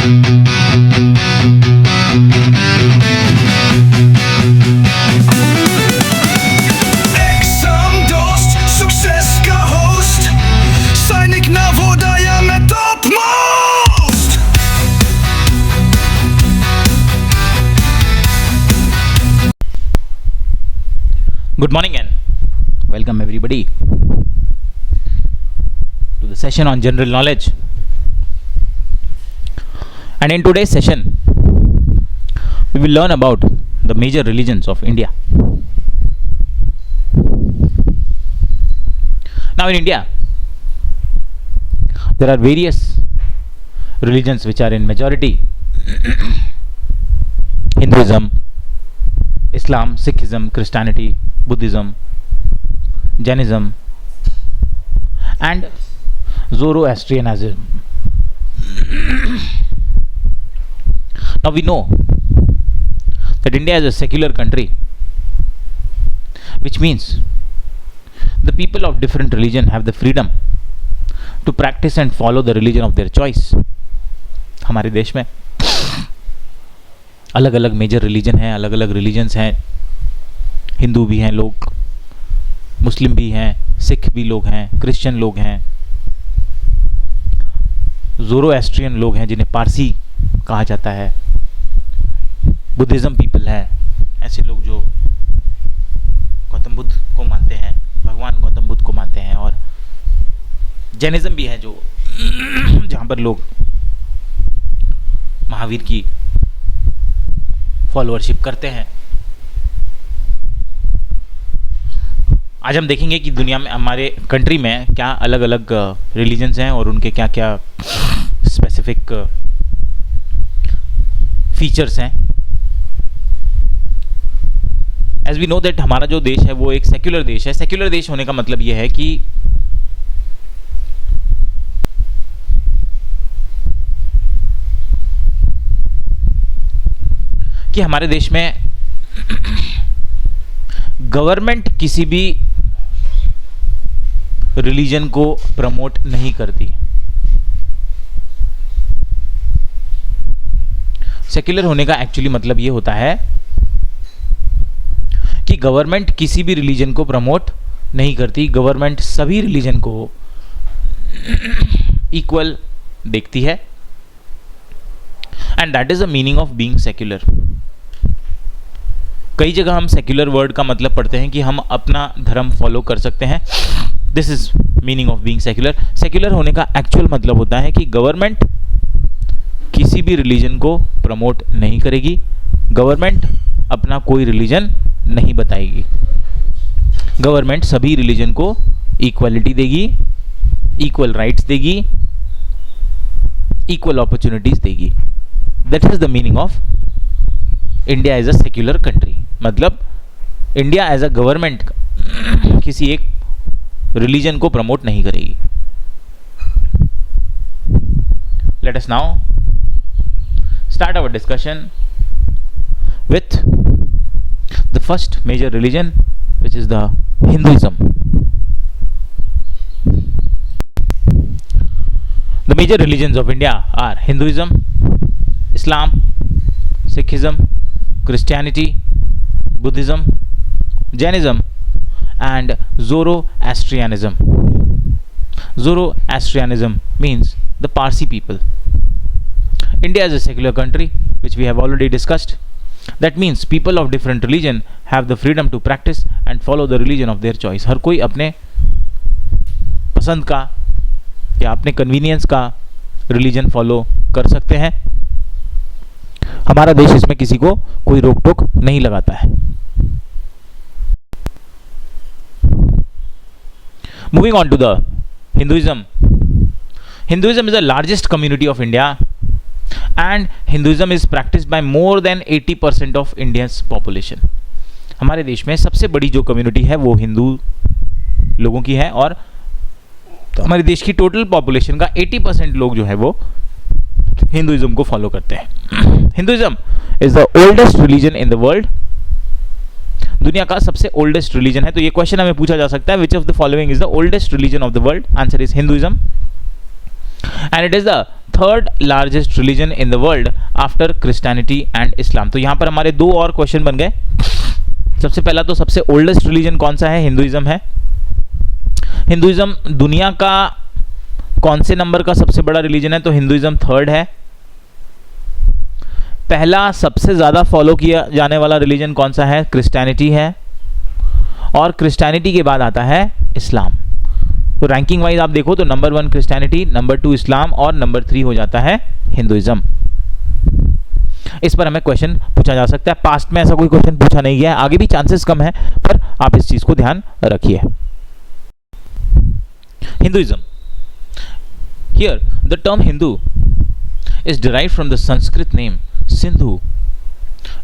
Good morning and welcome everybody to the session on general knowledge. And in today's session, we will learn about the major religions of India. Now in India, there are various religions which are in majority. Hinduism, Islam, Sikhism, Christianity, Buddhism, Jainism, and Zoroastrianism. Now we know that India is a secular country, which means the people of different religion have the freedom to practice and follow the religion of their choice. हमारे देश में अलग अलग major religion हैं, अलग अलग religions हैं. हिंदू भी हैं लोग, मुस्लिम भी हैं, सिख भी लोग हैं, क्रिश्चियन लोग हैं, ज़ोरोएस्ट्रियन लोग हैं जिन्हें पारसी कहा जाता है, बुद्धिज़्म पीपल है, ऐसे लोग जो गौतम बुद्ध को मानते हैं, भगवान गौतम बुद्ध को मानते हैं, और जैनिज़्म भी है जो जहाँ पर लोग महावीर की फॉलोअरशिप करते हैं. आज हम देखेंगे कि दुनिया में, हमारे कंट्री में क्या अलग अलग रिलीजन्स हैं और उनके क्या क्या स्पेसिफिक फीचर्स हैं. एज वी नो दैट हमारा जो देश है वो एक सेक्युलर देश है. सेक्युलर देश होने का मतलब ये है कि हमारे देश में गवर्नमेंट किसी भी रिलीजन को प्रमोट नहीं करती. सेक्युलर होने का एक्चुअली मतलब ये होता है कि गवर्नमेंट किसी भी रिलीजन को प्रमोट नहीं करती. गवर्नमेंट सभी रिलीजन को इक्वल देखती है, and that is the meaning of being secular. कई जगह हम सेक्युलर वर्ड का मतलब पढ़ते हैं कि हम अपना धर्म फॉलो कर सकते हैं. This is meaning of being secular. Secular होने का एक्चुअल मतलब होता है कि गवर्नमेंट किसी भी रिलीजन को प्रमोट नहीं करेगी, गवर्नमेंट अपना कोई रिलीजन नहीं बताएगी, गवर्नमेंट सभी रिलीजन को इक्वलिटी देगी, इक्वल राइट्स देगी, इक्वल अपॉर्चुनिटीज देगी. That is the meaning of India as a secular country. मतलब इंडिया एज अ गवर्नमेंट किसी एक रिलीजन को प्रमोट नहीं करेगी. Let us now start our discussion with the first major religion which is the Hinduism. The major religions of India are Hinduism, Islam, Sikhism, Christianity, Buddhism, Jainism, and Zoroastrianism. Zoroastrianism means the Parsi people. India is a secular country, which we have already discussed. That means people of different religion have the freedom to practice and follow the religion of their choice. हर कोई अपने पसंद का या अपने convenience का religion follow कर सकते हैं. हमारा देश इसमें किसी को कोई रोक टोक नहीं लगाता है. Moving on to the Hinduism. Hinduism is the largest community of India and Hinduism is practised by more than 80% of Indians population. हमारे देश में सबसे बड़ी जो कम्युनिटी है वो हिंदू लोगों की है, और हमारे देश की टोटल पॉपुलेशन का 80% लोग जो है वो हिंदुइज्म को फॉलो करते हैं. Hinduism is the oldest religion in the world. दुनिया का सबसे ओल्डेस्ट रिलीजन है. तो ये क्वेश्चन हमें पूछा जा सकता है, विच of the following is the oldest religion of the world? Answer is Hinduism. And it is the third largest religion in the world after Christianity and Islam. तो यहाँ पर हमारे दो और क्वेश्चन बन गए। सबसे पहला तो सबसे ओल्डेस्ट रिलीजन कौन सा है? हिंदुइज्म है। हिंदुइज्म दुनिया का कौन से नंबर का सबसे बड़ा रिलीजन है? तो हिंदुइज्म थर्ड है। पहला सबसे ज्यादा फॉलो किया जाने वाला रिलीजन कौन सा है? क्रिश्चियनिटी है। और क्रिश्चियनिटी के बाद आता है इस्लाम। तो रैंकिंग वाइज आप देखो तो नंबर 1 क्रिश्चियनिटी, नंबर 2 इस्लाम और नंबर 3 हो जाता है हिंदुइज्म। इस पर हमें क्वेश्चन पूछा जा सकता है। पास्ट में ऐसा कोई क्वेश्चन पूछा नहीं गया है, आगे भी चांसेस कम है, पर आप इस चीज को ध्यान रखिए। Hinduism, here the term Hindu is derived from the Sanskrit name Sindhu,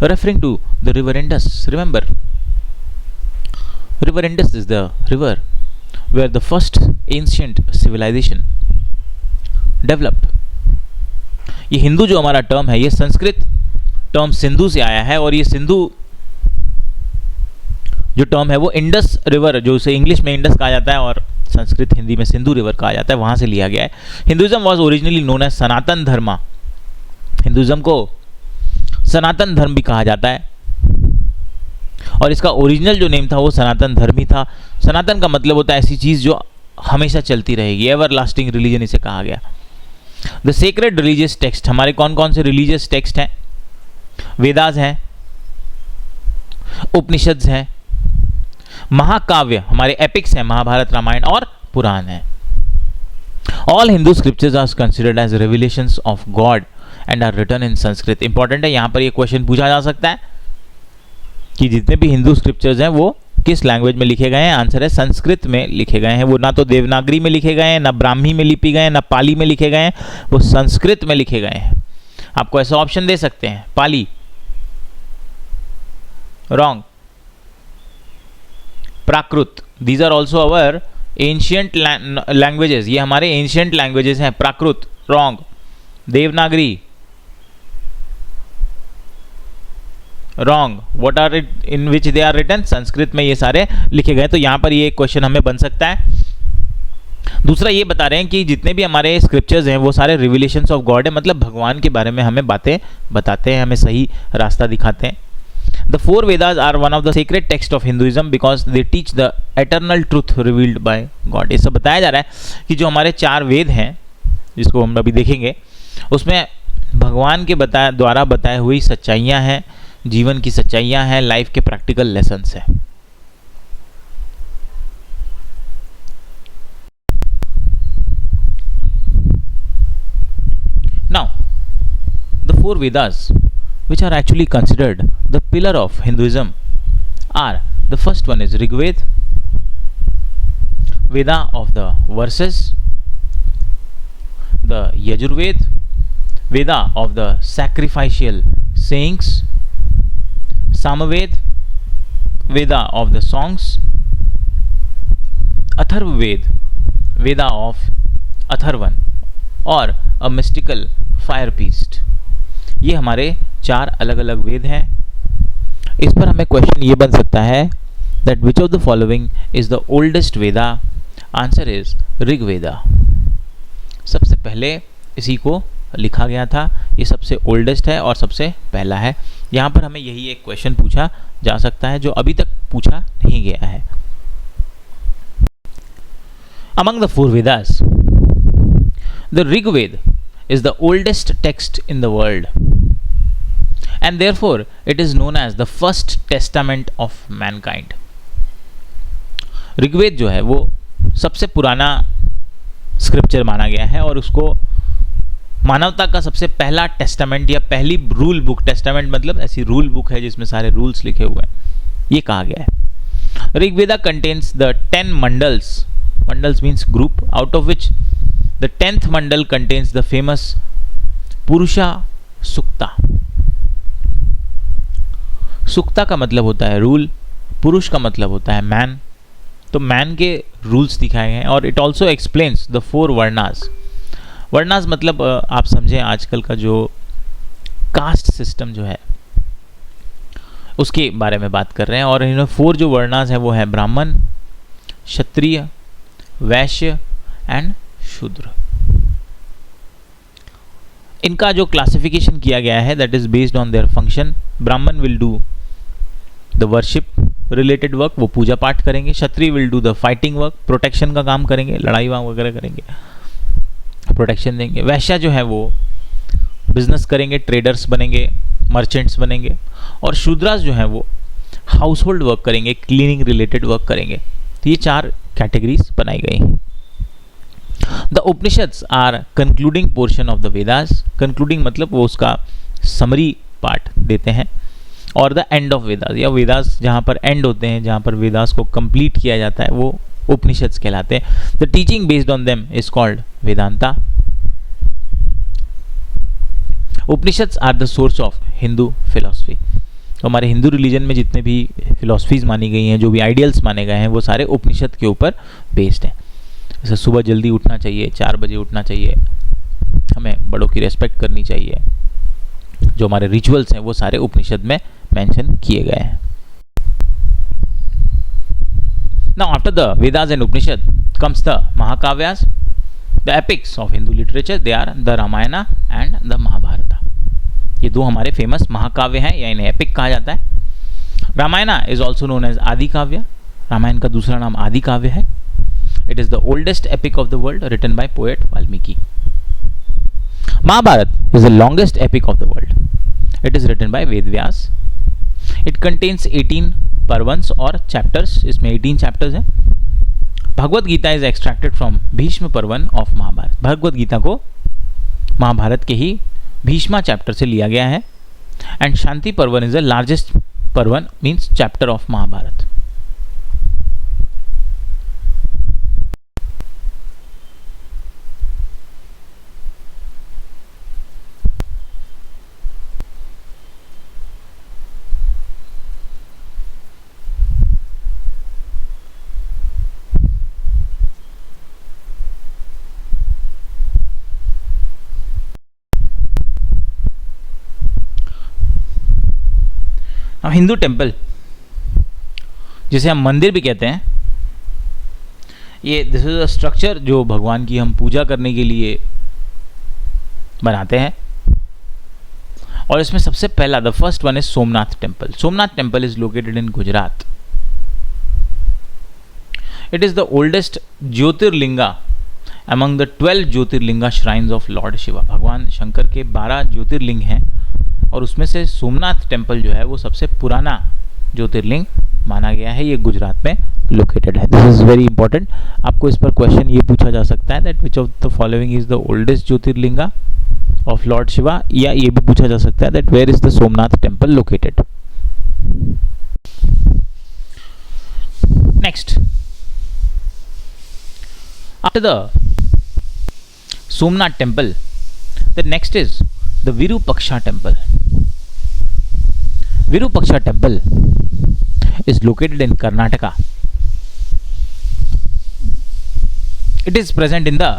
referring to the river Indus. Remember, river Indus is the river where the first ancient civilization developed. ये हिंदू जो हमारा टर्म है, ये संस्कृत टर्म सिंधु से आया है, और ये सिंधु जो टर्म है वो इंडस रिवर, जो उसे इंग्लिश में इंडस कहा जाता है और संस्कृत हिंदी में सिंधु रिवर कहा जाता है, वहां से लिया गया है। Hinduism was originally known as Sanatan Dharma. Hinduism को सनातन धर्म भी कहा जाता है, और इसका ओरिजिनल जो नेम था वो सनातन धर्म ही था। सनातन का मतलब होता है ऐसी चीज जो हमेशा चलती रहेगी, एवर लास्टिंग रिलीजन इसे कहा गया। द सेक्रेड रिलीजियस टेक्स्ट, हमारे कौन कौन से रिलीजियस टेक्स्ट हैं? वेदास हैं, उपनिषद हैं, महाकाव्य हमारे एपिक्स हैं, महाभारत, रामायण और पुराण है। All Hindu scriptures are considered as revelations of God and are written in Sanskrit. Important है, यहां पर ये क्वेश्चन पूछा जा सकता है कि जितने भी हिंदू स्क्रिप्चर्स हैं वो किस लैंग्वेज में लिखे गए हैं? आंसर है संस्कृत में लिखे गए हैं। वो ना तो देवनागरी में लिखे गए हैं, ना ब्राह्मी में लिपि गए हैं, ना पाली में लिखे गए हैं, वो संस्कृत में लिखे गए हैं। आपको ऐसा ऑप्शन दे सकते हैं, Pali wrong, Prakrit, these are also our ancient languages, ये हमारे एंशियंट लैंग्वेजेस हैं। Prakrit wrong, Devanagari wrong, what are it in which they are written? Sanskrit में ये सारे लिखे गए। तो यहां पर ये क्वेश्चन हमें बन सकता है। दूसरा ये बता रहे हैं कि जितने भी हमारे स्क्रिप्चर्स हैं वो सारे रिविलेशंस ऑफ गॉड है, मतलब भगवान के बारे में हमें बातें बताते हैं, हमें सही रास्ता दिखाते हैं। The four Vedas are one of the sacred texts of Hinduism because they teach the eternal truth revealed by God. ये सब बताया जा रहा है कि जो हमारे 4 वेद हैं, जिसको हम अभी देखेंगे, उसमें भगवान के द्वारा बताए हुई सच्चाइयाँ हैं, जीवन की सच्चाइयाँ हैं, लाइफ के प्रैक्टिकल लेसन्स हैं। Now, the four Vedas, which are actually considered the pillar of Hinduism, are the first one is Rig Veda, Veda of the verses, the Yajurved, Veda of the sacrificial sayings, Samaved, Veda of the songs, Atharvaved, Veda of Atharvan, और a mystical fire beast। ये हमारे 4 अलग अलग वेद हैं। इस पर हमें question ये बन सकता है that which of the following is the oldest Veda? Answer is Rig Veda. सबसे पहले इसी को लिखा गया था, ये सबसे ओल्डेस्ट है और सबसे पहला है। यहाँ पर हमें यही एक क्वेश्चन पूछा जा सकता है जो अभी तक पूछा नहीं गया है। Among the 4 Vedas, the Rig Veda is the oldest text in the world and therefore it is known as the first testament of mankind. Rigveda जो है वो सबसे पुराना स्क्रिप्चर माना गया है और उसको मानवता का सबसे पहला टेस्टामेंट या पहली रूल बुक, टेस्टामेंट मतलब ऐसी रूल बुक है जिसमें सारे रूल्स लिखे हुए हैं, ये कहा गया है। Rigveda contains the 10 mandals. Mandals means group, out of which the 10th mandal contains the famous Purusha Sukta. सुक्ता का मतलब होता है रूल, पुरुष का मतलब होता है मैन, तो मैन के रूल्स दिखाए हैं। और it also explains the 4 varnas. Varnas मतलब आप समझें आजकल का जो कास्ट सिस्टम जो है उसके बारे में बात कर रहे हैं। और इन 4 जो वर्णास हैं वो है ब्राह्मण, क्षत्रिय, वैश्य एंड शूद्र। इनका जो क्लासिफिकेशन किया गया है that is based on their function. Brahmin will do the worship related work, वो पूजा पाठ करेंगे. Kshatriya will do the fighting work, protection का काम करेंगे, लड़ाई वगैरह करेंगे, प्रोटेक्शन देंगे. वैश्य जो है वो बिजनेस करेंगे, ट्रेडर्स बनेंगे, मर्चेंट्स बनेंगे. और शूद्रास जो है वो हाउस होल्ड वर्क करेंगे, क्लीनिंग रिलेटेड वर्क करेंगे. तो ये 4 कैटेगरीज बनाई गई हैं. The Upanishads are concluding portion of the Vedas. Concluding मतलब वो उसका समरी पार्ट देते हैं. और द एंड ऑफ वेदास, या वेदास जहाँ पर एंड होते हैं, जहाँ पर वेदास को कंप्लीट किया जाता है, वो उपनिषद्स कहलाते हैं. The teaching based on them is called Vedanta. Upanishads are the source of Hindu philosophy. तो हमारे हिंदू रिलीजन में जितने भी फिलॉसफीज मानी गई हैं, जो भी आइडियल्स माने गए हैं, वो सारे उपनिषद के ऊपर बेस्ड हैं. जैसे सुबह जल्दी उठना चाहिए, 4 बजे उठना चाहिए, हमें बड़ों की रेस्पेक्ट करनी चाहिए. जो हमारे रिचुअल्स हैं वो सारे उपनिषद में मेंशन किए गए हैं. Now after the Vedas and Upanishad comes the Mahakavyas, the epics of Hindu literature. They are the Ramayana and the Mahabharata. ये 2 हमारे फेमस महाकाव्य हैं, या इन्हें एपिक कहा जाता है. Ramayana is also known as Adi Kavya. Ramayana का दूसरा नाम आदि काव्य है. It is the oldest epic of the world, written by poet Valmiki. Mahabharata is the longest epic of the world. It is written by Ved Vyas. It contains 18 Parvans और chapters. इसमें 18 chapters हैं. Bhagavad Gita is extracted from Bhishma Parvan of Mahabharata. Bhagavad Gita को महाभारत के ही Bheeshma chapter से लिया गया है. And Shanti Parvan is the largest Parvan, means chapter of Mahabharata. Hindu temple, जिसे हम मंदिर भी कहते हैं, ये दिस इज अ स्ट्रक्चर जो भगवान की हम पूजा करने के लिए बनाते हैं. और इसमें सबसे पहला, the first one is Somnath temple. Somnath temple is located in Gujarat. It is the oldest jyotirlinga among the 12 jyotirlinga shrines of lord Shiva. भगवान शंकर के 12 ज्योतिर्लिंग हैं, और उसमें से सोमनाथ टेम्पल जो है वो सबसे पुराना ज्योतिर्लिंग माना गया है. ये गुजरात में लोकेटेड है. This is very important. आपको इस पर क्वेश्चन ये पूछा जा सकता है that which of the following is the oldest Jyotirlinga of lord Shiva, या ये भी पूछा जा सकता है that where is the Somnath temple located. Next, after the Somnath temple, the next is the Virupaksha temple. Virupaksha temple is located in Karnataka. It is present in the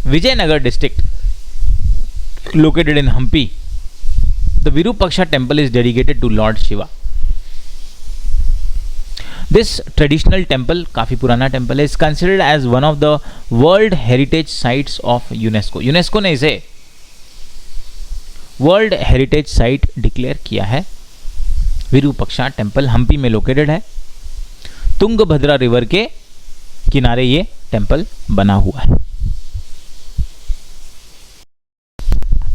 Vijayanagar district, located in Hampi. The Virupaksha temple is dedicated to Lord Shiva. This traditional temple, काफी पुराना temple है, is considered as one of the World Heritage Sites of UNESCO. UNESCO ने इसे world heritage site declare किया है. Virupaksha temple Hampi में located है. Tungabhadra river के किनारे ये टेम्पल बना हुआ है.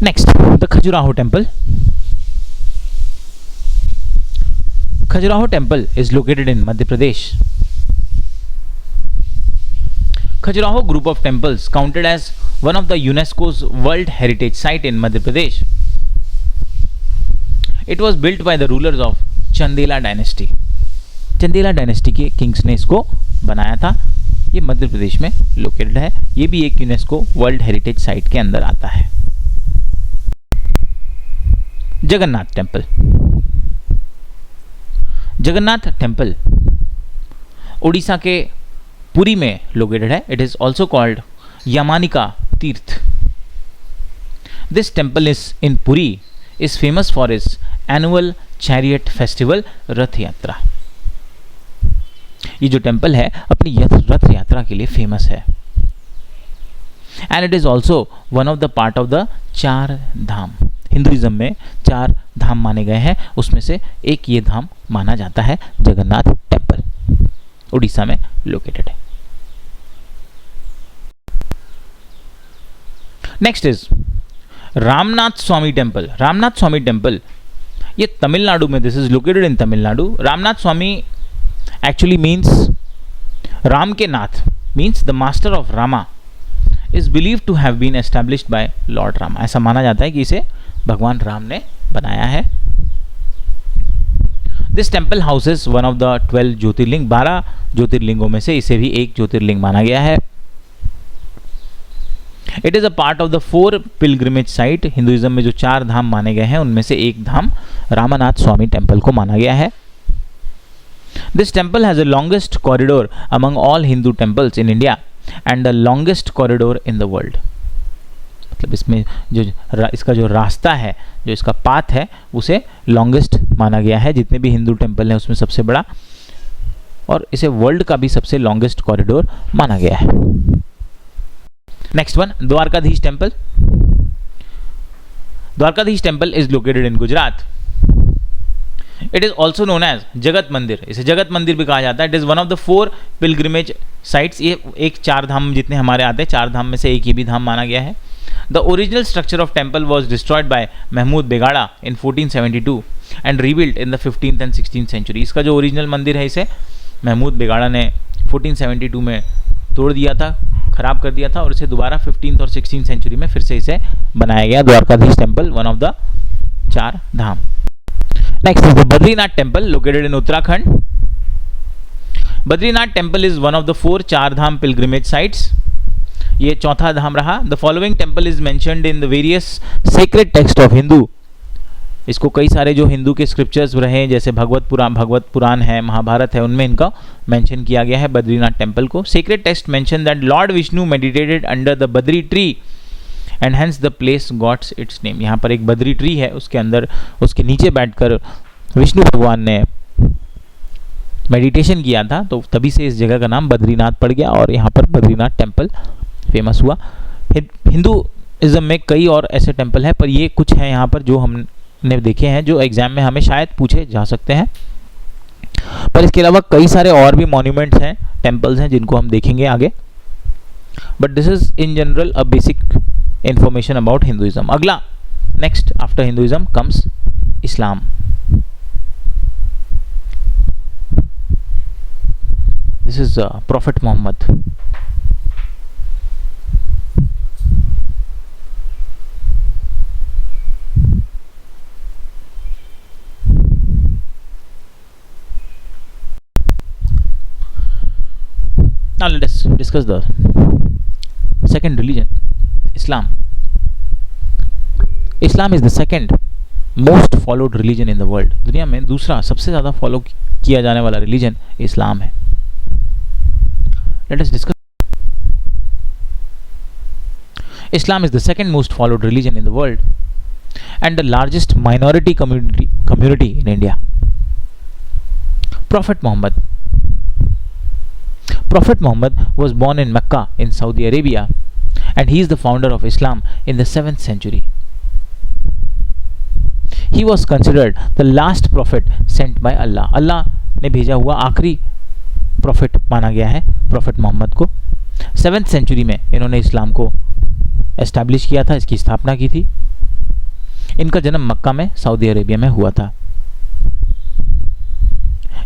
Next, the Khajuraho temple. Khajuraho temple is located in Madhya Pradesh. Khajuraho group of temples counted as one of the UNESCO's World Heritage Site in Madhya Pradesh. It was built by the rulers of Chandela dynasty. Chandela dynasty के Kings ने इसको बनाया था. ये मध्य प्रदेश में located है. ये भी एक यूनेस्को वर्ल्ड हेरिटेज साइट के अंदर आता है. जगन्नाथ टेम्पल. जगन्नाथ टेम्पल उड़ीसा के पुरी में लोकेटेड है. इट इज ऑल्सो कॉल्ड यामानिका तीर्थ. This temple is in Puri is famous for its annual chariot festival, रथ यात्रा. ये जो टेम्पल है अपनी रथ यात्रा के लिए फेमस है. And it is also one of the part of the 4 Dham. Hinduism में 4 धाम माने गए हैं, उसमें से एक ये धाम माना जाता है जगन्नाथ टेम्पल, उड़ीसा में लोकेटेड है। Next is Ramanatha Swamy temple. Ramanatha Swamy temple ये तमिलनाडु में, this is located in Tamil Nadu. Ramanatha Swamy actually means Ram के नाथ, means the master of Rama, is believe to have been established by Lord Rama. ऐसा माना जाता है कि इसे भगवान राम ने बनाया है। This temple houses one of the 12 ज्योतिर्लिंग, 12 ज्योतिर्लिंगों में से इसे भी एक ज्योतिर्लिंग माना गया है। It is a part of the 4 pilgrimage site. Hinduism में जो 4 धाम माने गए हैं उनमें से एक धाम रामनाथ स्वामी टेम्पल को माना गया है। This temple has the longest corridor among all Hindu temples in India and the longest corridor in the world. मतलब इसमें जो इसका जो रास्ता है, जो इसका पाथ है, उसे लॉन्गेस्ट माना गया है। जितने भी हिंदू टेम्पल हैं उसमें सबसे बड़ा, और इसे वर्ल्ड का भी सबसे लॉन्गेस्ट कॉरिडोर माना गया है। Next one, Dwarkadhish temple. Dwarkadhish temple is located in Gujarat. It is also known as Jagat Mandir. इसे जगत मंदिर भी कहा जाता है। It is one of the 4 pilgrimage sites. ये एक 4 धाम जितने हमारे आते हैं, 4 धाम में से एक ये भी धाम माना गया है। The original structure of temple was destroyed by Mahmud Begada in 1472 and rebuilt in the 15th and 16th century. इसका जो ओरिजिनल मंदिर है इसे महमूद बेगाड़ा ने 1472 में तोड़ दिया था, खराब कर दिया था, और इसे दोबारा 15th और 16th सेंचुरी में फिर से इसे बनाया गया। Dwarkadhish temple one of the 4 Dham. Next is the Badrinath temple located in Uttarakhand. Badrinath temple is one of the 4 चार धाम पिलग्रिमेज साइट्स। ये चौथा धाम रहा। The following temple is mentioned in the various sacred text of Hindu. इसको कई सारे जो हिंदू के स्क्रिप्चर्स रहे, जैसे भगवत पुराण है, महाभारत है, उनमें इनका मेंशन किया गया है बद्रीनाथ टेम्पल को। Sacred text mention that Lord Vishnu meditated under the Badri tree and hence the place gots it's name. यहाँ पर एक बद्री ट्री है, उसके अंदर, उसके नीचे बैठकर विष्णु भगवान ने मेडिटेशन किया था, तो तभी से इस जगह का नाम बद्रीनाथ पड़ गया और यहाँ पर बद्रीनाथ टेम्पल फेमस हुआ। हिंदुइज्म में कई और ऐसे टेम्पल हैं, पर ये कुछ हैं यहाँ पर जो हमने देखे हैं, जो एग्जाम में हमें शायद पूछे जा सकते हैं। पर इसके अलावा कई सारे और भी मॉन्यूमेंट्स हैं, टेम्पल्स हैं, जिनको हम देखेंगे आगे। But this is in general a basic information about Hinduism. अगला, next after Hinduism comes Islam. This is prophet Muhammad. Now let us discuss the second religion, Islam. Islam is the second most followed religion in the world. दुनिया में दूसरा सबसे ज़्यादा follow किया जाने वाला religion इस्लाम है। Let us discuss. Islam is the second most followed religion in the world and the largest minority community in India. Prophet Muhammad. Prophet Muhammad was born in Mecca in Saudi Arabia and he is the founder of Islam in the 7th century. He was considered the last prophet sent by Allah. Allah ने भेजा हुआ आखिरी prophet माना गया है Prophet Muhammad को। 7th century में इन्होंने इस्लाम को establish किया था, इसकी स्थापना की थी। इनका जन्म मक्का में सऊदी अरेबिया में हुआ था।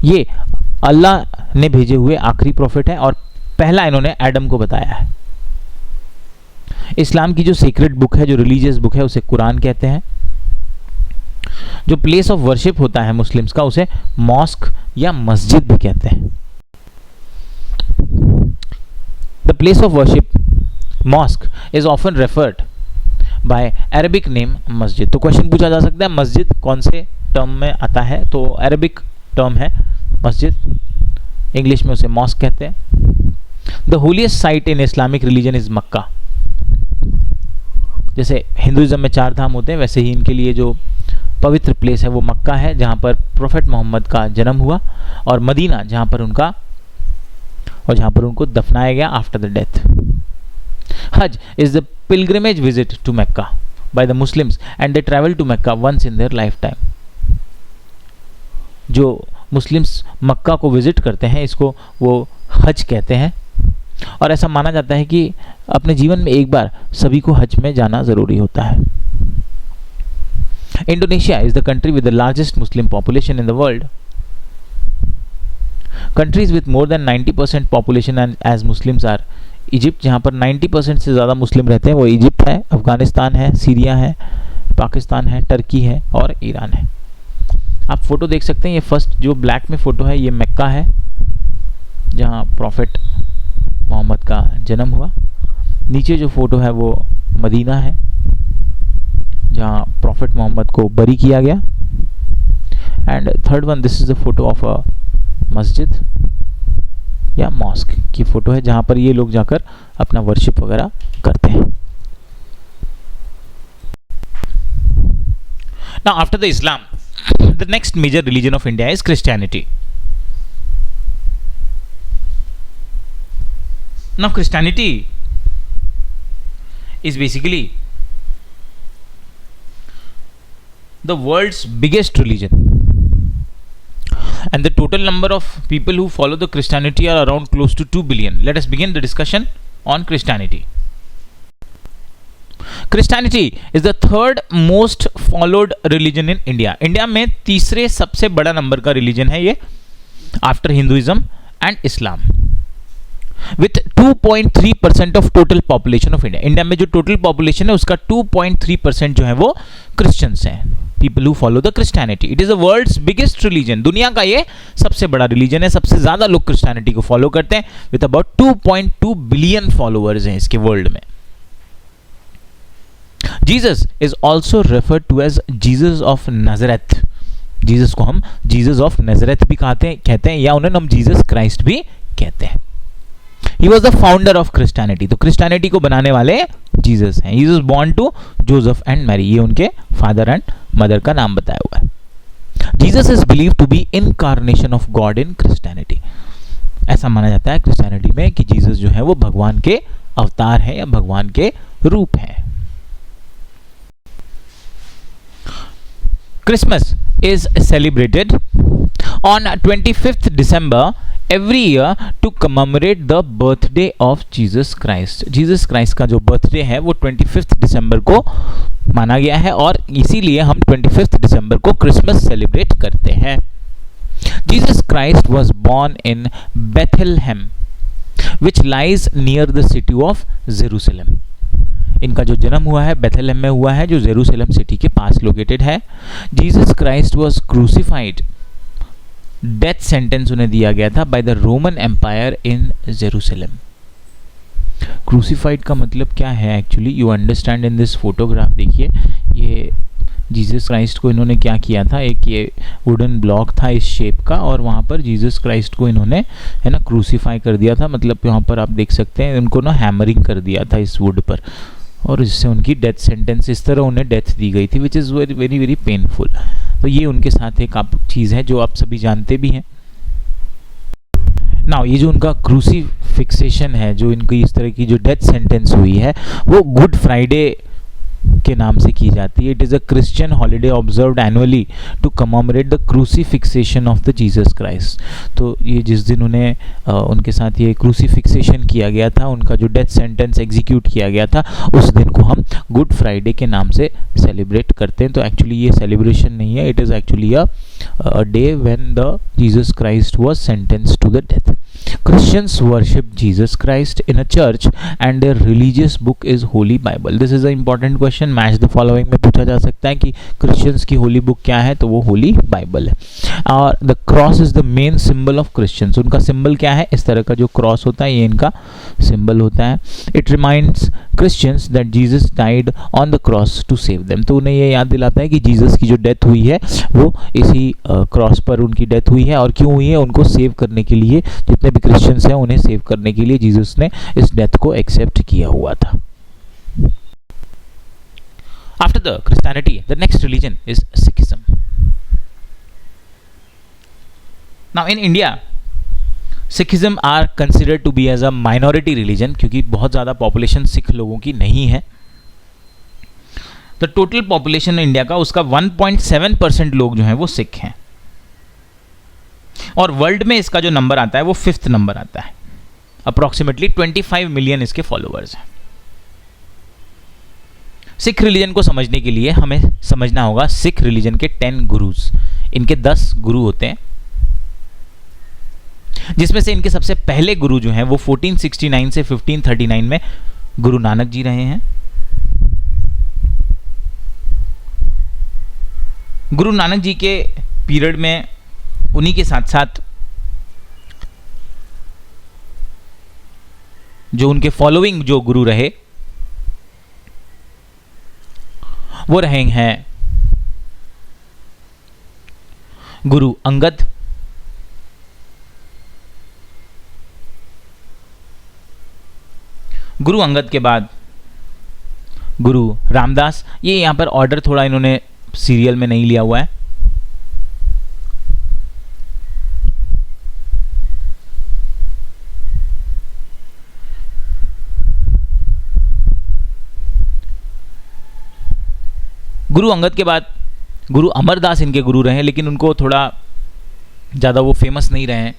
ये अल्लाह ने भेजे हुए आखिरी प्रॉफिट है और पहला इन्होंने एडम को बताया है। इस्लाम की जो सीक्रेट बुक है, जो रिलीजियस बुक है, उसे कुरान कहते हैं। जो प्लेस ऑफ वर्शिप होता है मुस्लिम्स का, उसे मॉस्क या मस्जिद भी कहते हैं। The place of worship mask is often referred by Arabic name मस्जिद। तो क्वेश्चन पूछा जा सकता है मस्जिद कौन से टर्म में आता है, तो अरबिक टर्म है मस्जिद, इंग्लिश में उसे मॉस्क कहते हैं। The holiest site in Islamic religion is Mecca. जैसे हिंदुइज्म में 4 धाम होते हैं, वैसे ही इनके लिए जो पवित्र प्लेस है वो मक्का है, जहाँ पर प्रोफेट मोहम्मद का जन्म हुआ, और मदीना जहाँ पर उनको दफनाया गया after the death. Hajj is the pilgrimage visit to Mecca by the Muslims and they travel to Mecca once in their lifetime. जो मुस्लिम्स मक्का को विजिट करते हैं इसको वो हज कहते हैं और ऐसा माना जाता है कि अपने जीवन में एक बार सभी को हज में जाना ज़रूरी होता है. Indonesia is the country with the largest Muslim population in the world. Countries with more than 90% population and as Muslims are Egypt, जहाँ पर 90% से ज़्यादा मुस्लिम रहते हैं वो इजिप्ट है, अफ़गानिस्तान है, सीरिया है, पाकिस्तान है, टर्की है और ईरान है. आप फ़ोटो देख सकते हैं, ये फर्स्ट जो ब्लैक में फ़ोटो है ये मक्का है जहाँ प्रॉफिट मोहम्मद का जन्म हुआ. नीचे जो फ़ोटो है वो मदीना है जहाँ प्रॉफिट मोहम्मद को बरी किया गया. And third one, this is the photo of a मस्जिद या मॉस्क की फ़ोटो है जहाँ पर ये लोग जाकर अपना वर्शिप वगैरह करते हैं. Now after the Islam, the next major religion of India is Christianity. Now Christianity is basically the world's biggest religion. And the total number of people who follow the Christianity are around close to 2 billion. Let us begin the discussion on Christianity. Christianity is the third most followed religion in India. India में तीसरे सबसे बड़ा number का religion है ये after Hinduism and Islam with 2.3% of total population of India. India में जो total population है उसका 2.3% जो है वो क्रिश्चियंस हैं. People who follow the Christianity. It is the world's biggest religion. दुनिया का ये सबसे बड़ा रिलीजन है. सबसे ज्यादा लोग क्रिश्चियनिटी को फॉलो करते हैं विथ अबाउट 2.2 बिलियन फॉलोअर्स हैं इसके वर्ल्ड में. Jesus is also referred to as Jesus of Nazareth. Jesus को हम जीसस ऑफ नजरेथ भी कहते हैं या उन्हें हम जीसस क्राइस्ट भी कहते हैं. He was the founder of Christianity. तो क्रिश्चियनिटी को बनाने वाले जीसस हैं. He was born to Joseph and Mary. ये उनके फादर एंड मदर का नाम बताया हुआ है. Jesus is believed to be incarnation of God in Christianity. ऐसा माना जाता है क्रिश्चियनिटी में कि जीसस जो है वो भगवान के अवतार हैं या भगवान के रूप हैं. Christmas is celebrated on 25th December every year to commemorate the birthday of Jesus Christ. Jesus Christ का जो बर्थडे है वो 25th दिसंबर को माना गया है और इसीलिए हम 25th दिसंबर को क्रिसमस सेलिब्रेट करते हैं. Jesus Christ was born in Bethlehem, which lies near the city of Jerusalem. इनका जो जन्म हुआ है बेथलेहम में हुआ है जो जेरूसलम सिटी के पास लोकेटेड है. Jesus Christ was crucified. Death sentence उन्हें दिया गया था by the Roman Empire in Jerusalem. Crucified का मतलब क्या है actually you understand in this photograph. देखिए ये जीसस क्राइस्ट को इन्होंने क्या किया था, एक ये वुडन ब्लॉक था इस शेप का और वहाँ पर जीसस क्राइस्ट को इन्होंने है ना क्रूसीफाई कर दिया था. मतलब यहाँ पर आप देख सकते हैं उनको ना हैमरिंग कर दिया था इस वुड पर और इससे उनकी डेथ सेंटेंस इस तरह उन्हें डेथ दी गई थी which is very very very painful. तो ये उनके साथ एक आप चीज़ है जो आप सभी जानते भी हैं. नाउ ये जो उनका क्रूसीफिक्सेशन है जो इनकी इस तरह की जो डेथ सेंटेंस हुई है वो गुड फ्राइडे के नाम से की जाती है. It is a Christian holiday observed annually to commemorate the crucifixion of the Jesus Christ. तो ये जिस दिन उन्हें उनके साथ ये क्रूसीफिक्सेशन किया गया था उनका जो डेथ सेंटेंस एग्जीक्यूट किया गया था उस दिन को हम गुड फ्राइडे के नाम से सेलिब्रेट करते हैं. तो एक्चुअली ये सेलिब्रेशन नहीं है, it is actually a day when the Jesus Christ was sentenced to the death. Christians worship Jesus Christ in a church and their religious book is Holy Bible. This is an important question. Match the following में पूछा जा सकता है कि Christians की Holi book क्या है, तो वो Holy Bible है. और the cross is the main symbol of Christians. उनका सिंबल क्या है, इस तरह का जो क्रॉस होता है ये इनका सिंबल होता है. It reminds Christians that Jesus died on the cross to save them. तो उन्हें ये याद दिलाता है कि जीसस की जो डेथ हुई है वो इसी क्रॉस पर उनकी डेथ हुई है और क्यों हुई है, उनको सेव करने के लिए. जितने भी क्रिश्चियंस हैं उन्हें सेव करने के लिए जीसस ने इस डेथ को एक्सेप्ट किया हुआ था. After the Christianity the next religion is Sikhism. Now in India Sikhism are considered to be as a minority religion, क्योंकि बहुत ज़्यादा पॉपुलेशन सिख लोगों की नहीं है। तो टोटल पॉपुलेशन इंडिया का उसका 1.7% लोग जो हैं वो सिख हैं, और वर्ल्ड में इसका जो नंबर आता है वो 5th नंबर आता है। अप्रॉक्सीमेटली 25 मिलियन इसके फॉलोअर्स हैं। सिख रिलीजन को समझने के लिए हमें समझना होगा सिख रिलीजन के 10 गुरुज। इनके 10 गुरु होते हैं, जिसमें से इनके सबसे पहले गुरु जो हैं वो 1469 से 1539 में गुरु नानक जी रहे हैं। गुरु नानक जी के पीरियड में उन्हीं के साथ साथ जो उनके फॉलोइंग जो गुरु रहे वो रहे हैं गुरु अंगद, गुरु अंगद के बाद गुरु रामदास। ये यहां पर ऑर्डर थोड़ा इन्होंने सीरियल में नहीं लिया हुआ है। गुरु अंगद के बाद गुरु अमरदास इनके गुरु रहे, लेकिन उनको थोड़ा ज़्यादा वो फेमस नहीं रहे हैं।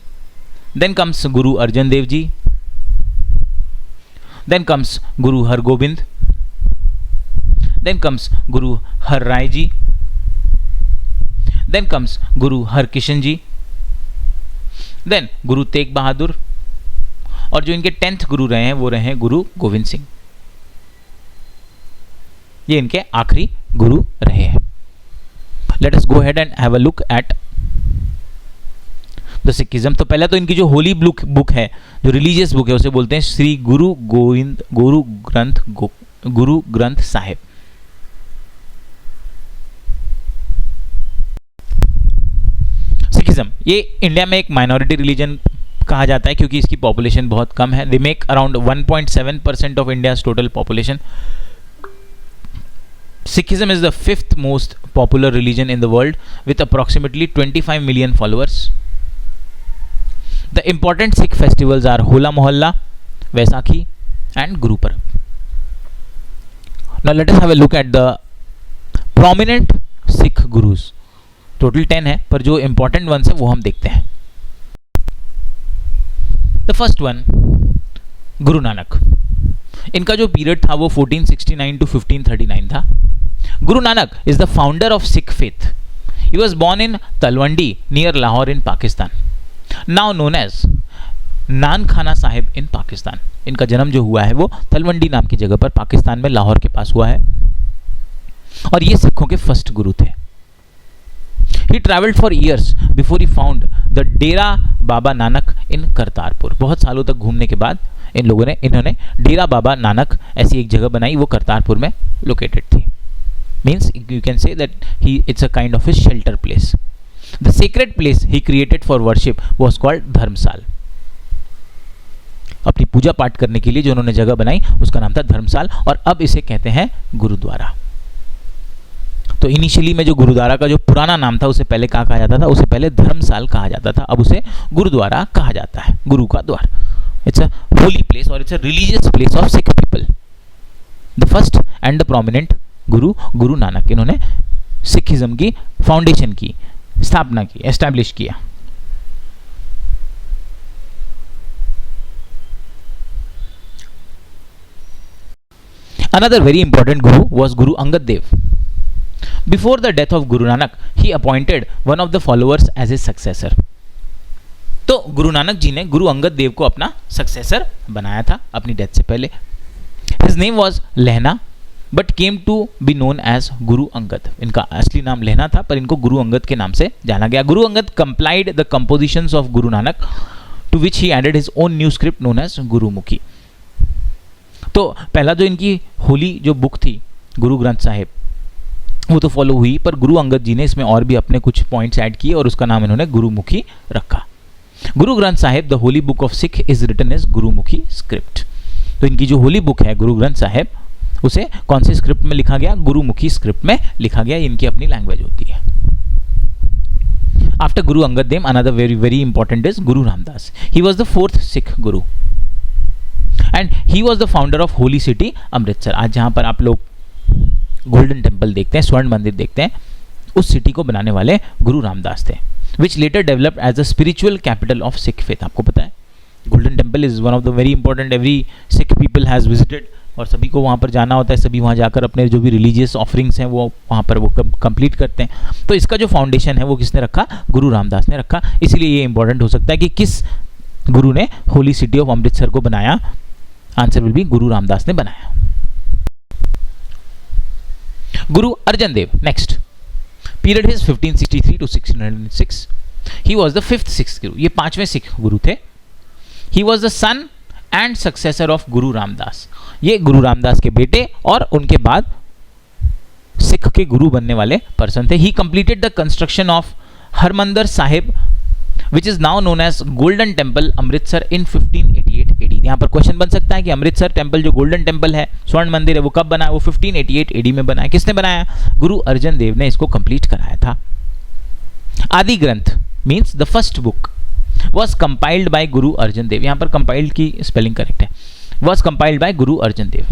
देन कम्स गुरु अर्जन देव जी, देन कम्स गुरु हरगोबिंद, देन कम्स गुरु हर राय जी, देन कम्स गुरु हरकिशन जी, देन गुरु तेग बहादुर, और जो इनके 10th गुरु रहे हैं वो रहे हैं गुरु गोविंद सिंह। ये इनके आखिरी गुरु रहे हैं। Let us go ahead and have a look at the Sikhism. तो पहले तो इनकी जो होली बुक है, जो रिलीजियस बुक है, उसे बोलते हैं श्री गुरु ग्रंथ साहिब। सिखिज्म ये इंडिया में एक माइनॉरिटी रिलीजन कहा जाता है, क्योंकि इसकी पॉपुलेशन बहुत कम है। They make around 1.7% of India's total population. Sikhism is the 5th most popular religion in the world with approximately 25 million followers. The important Sikh festivals are Hola Mohalla, Vaisakhi and Guru Parab. Now let us have a look at the prominent Sikh gurus. Total 10 है, पर जो important ones है वो हम देखते हैं। The first one, Guru Nanak. इनका जो पीरियड था वो 1469 to 1539 था। Guru Nanak is the founder of Sikh faith. He was born in Talwandi near Lahore in Pakistan, now known as नानखाना Sahib in Pakistan. इनका जन्म जो हुआ है वो तलवंडी नाम की जगह पर पाकिस्तान में लाहौर के पास हुआ है, और ये सिखों के फर्स्ट गुरु थे। He traveled for years before he found the Dera Baba Nanak in Kartarpur. बहुत सालों तक घूमने के बाद इन्होंने डेरा बाबा नानक ऐसी एक जगह बनाई, वो करतारपुर में लोकेटेड थी। Means you can say that it's a kind of a shelter place. The sacred place he created for worship was called Dharmsal. अपनी पूजा पाठ करने के लिए जो उन्होंने जगह बनाई उसका नाम था धर्मसाल, और अब इसे कहते हैं गुरुद्वारा। तो इनिशियली में जो गुरुद्वारा का जो पुराना नाम था उसे पहले क्या कहा जाता था, उसे पहले धर्मसाल कहा जाता था, अब उसे गुरुद्वारा कहा जाता है, गुरु का द्वार। इट्स अ होली प्लेस और it's a religious place of Sikh people. The first and the prominent Guru Nanak, इन्होंने सिखिज्म की फाउंडेशन की स्थापना की, एस्टैब्लिश किया। Another very important guru was Guru Angad Dev. Before the death of Guru Nanak, he appointed one of the followers as his successor. तो गुरु नानक जी ने गुरु अंगद देव को अपना सक्सेसर बनाया था अपनी डेथ से पहले। His name was लहना, but came to be known as Guru Angad. इनका असली नाम लहना था, पर इनको गुरु अंगद के नाम से जाना गया। Guru Angad complied the compositions of Guru Nanak, to which he added his own new script known as Gurmukhi. तो पहला जो इनकी होली जो बुक थी गुरु ग्रंथ साहिब, वो तो फॉलो हुई, पर गुरु अंगद जी ने इसमें और भी अपने कुछ पॉइंट्स ऐड किए और उसका नाम इन्होंने गुरुमुखी रखा। Guru Granth Sahib the holy book of Sikh is written as Gurmukhi script. तो इनकी जो होली बुक है गुरु ग्रंथ साहिब, उसे कौन सी स्क्रिप्ट में लिखा गया, गुरुमुखी स्क्रिप्ट में लिखा गया। इनकी अपनी लैंग्वेज होती है। After Guru Angad Dev, another very important is Guru Ramdas. He was the fourth Sikh Guru and he was the founder of Holy City Amritsar. आज जहाँ पर आप लोग गोल्डन टेम्पल देखते हैं, स्वर्ण मंदिर देखते हैं, उस सिटी को बनाने वाले गुरु रामदास थे, which later developed as a spiritual capital of Sikh faith. आपको पता है golden temple is one of the very important, every Sikh people has visited, और सभी को वहाँ पर जाना होता है, सभी वहाँ जाकर अपने जो भी रिलीजियस ऑफरिंग्स हैं वो वहाँ पर वो कंप्लीट करते हैं. तो इसका जो फाउंडेशन है वो किसने रखा? गुरु रामदास ने रखा. इसीलिए ये इंपॉर्टेंट हो सकता है कि किस गुरु ने होली सिटी ऑफ अमृतसर को बनाया. आंसर विल बी गुरु रामदास ने बनाया. Guru Arjan Dev next. Period is 1563 to 1606. He was the fifth Sikh Guru. ये पांचवें सिख गुरु थे. He was the son and successor of Guru Ramdas. ये गुरु रामदास के बेटे और उनके बाद सिख के गुरु बनने वाले पर्सन थे. He completed the construction of Harmandir Sahib which is now known as golden temple Amritsar in 1588 AD. यहाँ पर क्वेश्चन बन सकता है कि अमृतसर टेम्पल जो गोल्डन टेम्पल है, स्वर्ण मंदिर है, वो कब बना? वो 1588 AD में बना है. किसने बनाया? गुरु अर्जन देव ने इसको कंप्लीट कराया था. आदि ग्रंथ means the first book was compiled by Guru Arjan Dev. यहाँ पर compiled की स्पेलिंग करेक्ट है. was compiled by Guru Arjan Dev.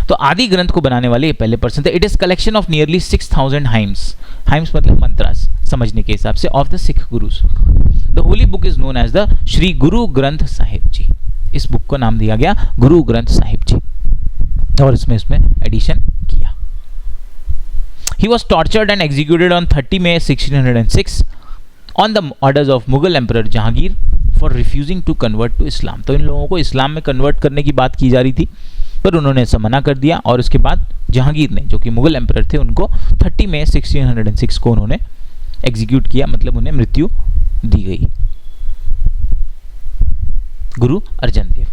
तो आदि ग्रंथ को बनाने वाले ये पहले पर्सन थे. It is collection of nearly 6000 hymns. Hymns मतलब मंत्रास समझने के हिसाब से of the Sikh Gurus. The holy book is known as the Shri Guru Granth Sahib जी. इस बुक को नाम दिया गया गुरु ग्रंथ साहिब जी और इसमें एडिशन किया. He was tortured and executed on 30 May 1606 on the orders of Mughal Emperor Jahangir for refusing to convert to Islam. तो इन लोगों को इस्लाम में कन्वर्ट करने की बात की जा रही थी पर उन्होंने ऐसा मना कर दिया और उसके बाद जहांगीर ने, जो कि मुगल एम्परर थे, उनको 30 May 1606 को उन्होंने एग्जीक्यूट किया, मतलब उन्हें मृत्यु दी गई. गुरु अर्जन देव.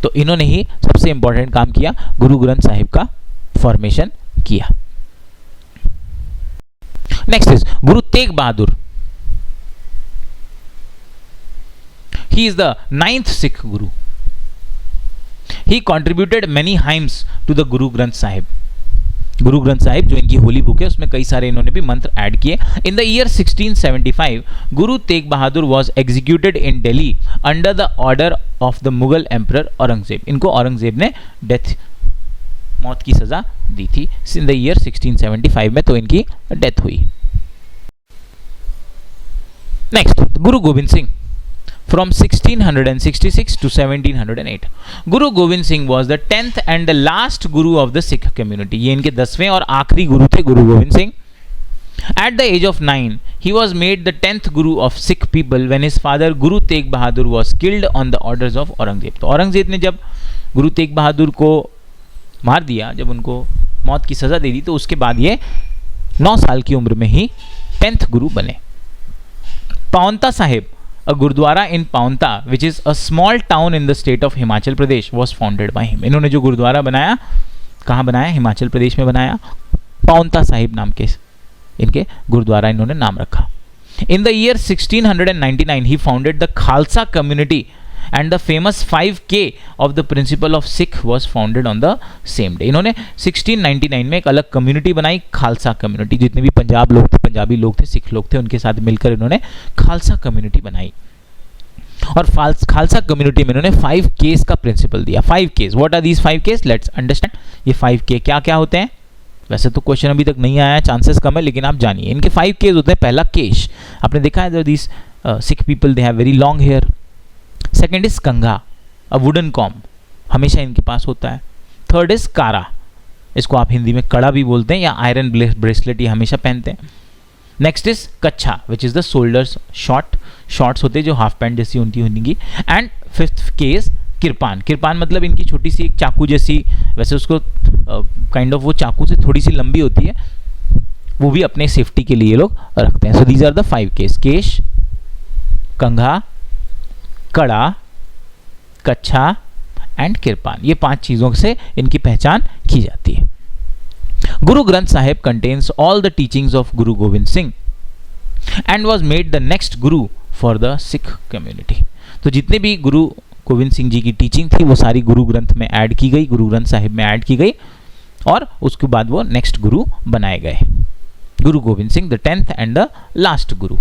तो इन्होंने ही सबसे इंपॉर्टेंट काम किया, गुरु ग्रंथ साहिब का फॉर्मेशन किया. Next is Guru Tegh Bahadur. He is the 9th Sikh Guru. He contributed many hymns to the Guru Granth Sahib. गुरु ग्रंथ साहिब जो इनकी होली बुक है उसमें कई सारे इन्होंने भी मंत्र ऐड किए. In the year 1675 Guru Tegh Bahadur was executed in Delhi under the order of the Mughal emperor Aurangzeb. इनको औरंगजेब ने मौत की सजा दी थी इन द ईयर 1675 में, तो इनकी डेथ हुई. Next Guru Gobind Singh from 1666 to 1708. Guru Gobind Singh was the 10th and the last guru of the Sikh community. ये इनके 10वें और आखिरी गुरु थे गुरु Gobind Singh. At the age of 9, he was made the 10th guru of Sikh people when his father Guru Tegh Bahadur was killed on the orders of Aurangzeb. तो औरंगजेब ने जब गुरु तेग बहादुर को मार दिया, जब उनको मौत की सजा दे दी, तो उसके बाद ये 9 साल की उम्र में ही 10th गुरु बने. पावंता Sahib, a gurdwara in Paonta, which is a small town in the state of Himachal Pradesh, was founded by him. इन्होंने जो गुरुद्वारा बनाया, कहाँ बनाया? हिमाचल प्रदेश में बनाया. पावंता साहिब नाम के इनके गुरुद्वारा इन्होंने नाम रखा. In the year 1699, he founded the Khalsa community and the famous 5K of the principle of Sikh was founded on the same day. इन्होंने 1699 में एक अलग कम्युनिटी बनाई, खालसा कम्युनिटी. जितने भी पंजाबी लोग थे, सिख लोग थे, उनके साथ मिलकर इन्होंने खालसा कम्युनिटी बनाई. और खालसा कम्युनिटी में इन्होंने 5Ks का प्रिंसिपल दिया. 5Ks, what are these 5Ks? Let's understand. ये 5K क्या क्या होते हैं? वैसे तो क्वेश्चन अभी तक नहीं आया, चांसेस कम है, लेकिन आप जानिए. इनके 5Ks होते हैं. पहला केश, आपने देखा है, these Sikh people they have very long hair. Second is Kangha, a wooden comb, हमेशा इनके पास होता है. थर्ड इज कारा, इसको आप हिंदी में कड़ा भी बोलते हैं, या आयरन ब्रेसलेट ये हमेशा पहनते हैं. नेक्स्ट इज कच्छा, विच इज द शोल्डर्स शॉर्ट्स होते हैं जो हाफ पैंट जैसी उनकी होंगी. And fifth case kirpan. Kirpan मतलब इनकी छोटी सी एक चाकू जैसी, वैसे उसको काइंड ऑफ वो चाकू से थोड़ी सी लंबी होती है, वो भी अपने सेफ्टी के लिए ये लोग रखते हैं. So these are the 5Ks: kesh, kangha, kara, kachha and kirpan. ये 5 चीजों से इनकी पहचान की जाती है. Guru Granth Sahib contains all the teachings of Guru Gobind Singh and was made the next Guru for the Sikh community. तो जितने भी गुरु गोविंद सिंह जी की टीचिंग थी वो सारी गुरु ग्रंथ में ऐड की गई, गुरु ग्रंथ साहिब में ऐड की गई, और उसके बाद वो नेक्स्ट गुरु बनाए गए, गुरु Gobind Singh the 10th and the last Guru.